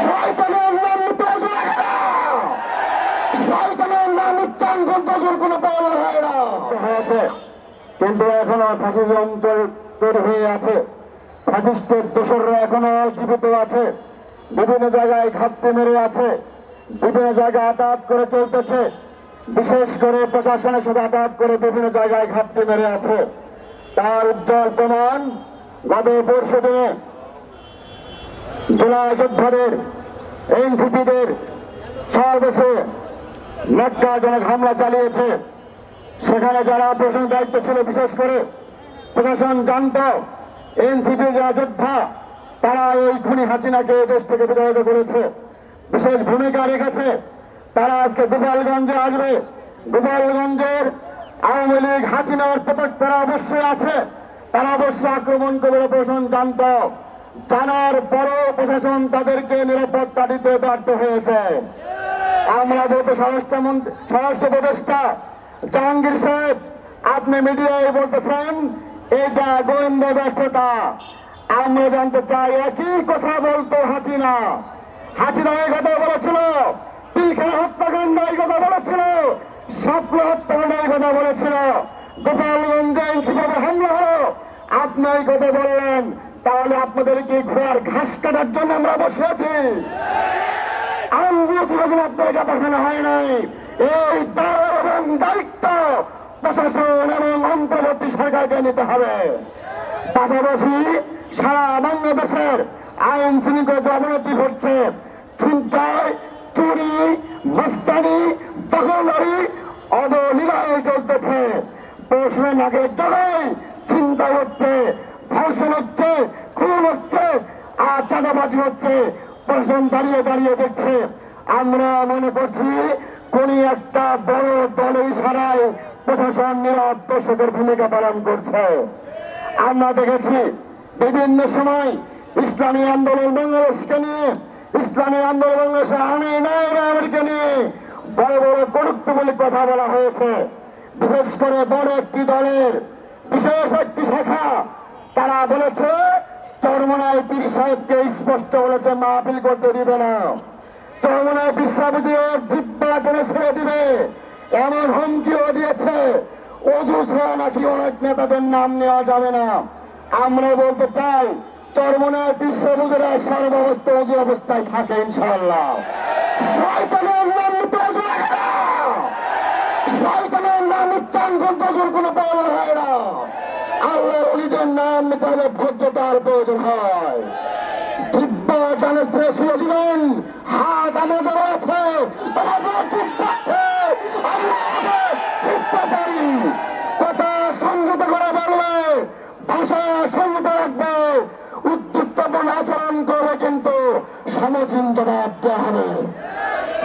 শয়তানের নাম নিতে শয়তানের নাম উচ্চারণ করতে কোনো পাওয়া হয় না হয়েছে, কিন্তু এখনো ফ্যাসিজম তৈরি হয়ে আছে। ফ্যাসিস্টের দোসররা এখনো জীবিত আছে, বিভিন্ন জায়গায় ঘাপটি মেরে আছে, বিভিন্ন জায়গায় আঘাত করে চলতেছে। বিশেষ করে প্রশাসনের সাথে আঘাত করে বিভিন্ন জায়গায় ঘাপটি মেরে আছে। তার উজ্জ্বল প্রমাণ গত পরশু দিনে জুলাই যোদ্ধাদের এনসিপিদের সমাবেশে ন্যাক্কারজনক হামলা চালিয়েছে। সেখানে যারা প্রশাসন দায়িত্ব ছিল, বিশেষ করে প্রশাসন জানত এনসিপির যারা যোদ্ধা তারা এই খুনি হাসিনাকে দেশ থেকে বিতাড়িত করেছে, বিশেষ ভূমিকা রেখেছে। তারা আজকে গোপালগঞ্জে আসবে। গোপালগঞ্জের আওয়ামী লীগ হাসিনার পতাকা তারা অবশ্যই আছে, তারা অবশ্যই আক্রমণ করবে। প্রশাসন জানত, জানার পরও প্রশাসন তাদেরকে নিরাপত্তা দিতে ব্যর্থ হয়েছে। আমরা বলতে স্বরাষ্ট্র উপদেষ্টা জাহাঙ্গীর সাহেব, আপনি মিডিয়ায় বলতেছেন এটা গোয়েন্দা ব্যর্থতা। আমরা জানতে চাই, একই কথা বলতো হাসিনা। হাসিনা এই কথা বলেছিল, পিলখানা হত্যাকাণ্ড এই কথা বলেছিল, স্বপ্ন হত্যাকাণ্ড এই কথা বলেছিল, গোপালগঞ্জে কিভাবে হামলা হলো আপনি এই কথা বললেন। তাহলে আপনাদেরকে ঘোড়ার ঘাস কাটার জন্য আমরা বসে আছি? আপনাদেরকে পাঠানো হয় নাই। এই দায় এবং দায়িত্ব প্রশাসন এবং অন্তর্বর্তী সরকারকে নিতে হবে। পাশাপাশি সারা বাংলাদেশের আইন শৃঙ্খলার অবনতি ঘটছে। ছিনতাই, চুরি, মস্তানি, দখলদারি অবলীলায় চলতেছে। প্রশ্নের নাকের ডগায় ছিনতাই হচ্ছে, ধর্ষণ হচ্ছে, খুন হচ্ছে, আর চাঁদাবাজি হচ্ছে। প্রশাসন দাঁড়িয়ে দাঁড়িয়ে দেখছে। আমরা মনে করছি কোন একটা বড় দলের ইশারায় প্রশাসন নীরব দর্শকের ভূমিকা পালন করছে। আমরা দেখেছি বিভিন্ন সময় ইসলামী আন্দোলন বাংলাদেশকে নিয়ে, ইসলামী আন্দোলন বাংলাদেশের আমিরকে নিয়ে বড় বড় গুরুত্বপূর্ণ কথা বলা হয়েছে। বিশেষ করে বড় একটি দলের বিশেষ একটি শাখা তারা বলেছে, চরমনায় পীর সাহেবকে স্পষ্ট বলেছে মাহফিল করতে দিবে না, চরমনায় পীর সাহেবের জিব্বা টেনে ছেড়ে দিবে, এমন হুমকিও দিয়েছে। অজু ছাড়া নাকি অনেক নেতাদের নাম নেওয়া যাবে না। আমরা বলতে চাই, চরমনায় পীর সাহেবেরা সর্বাবস্থা অজু অবস্থায় থাকে ইনশাআল্লাহ। শয়তানের নাম নিতে অজু লাগে না, শয়তানের নাম উচ্চারণ করতে অজুর কোনো প্রয়োজন হয় না। আল্লাহর ওলিদের নাম নিতে হলে ভদ্রতার প্রয়োজন হয়। জিব্বা টানে ছেড়ে দিবেন, হাত আমাদের আছে, তোমাদের জিব্বাকে আমরা জিততে পারি। কথা সংযত করে বলবে, ভাষা সংযত রাখবে, উদ্যুক্তপূর্ণ আচরণ করবে, কিন্তু সমীচীন জবাব দেওয়া হবে।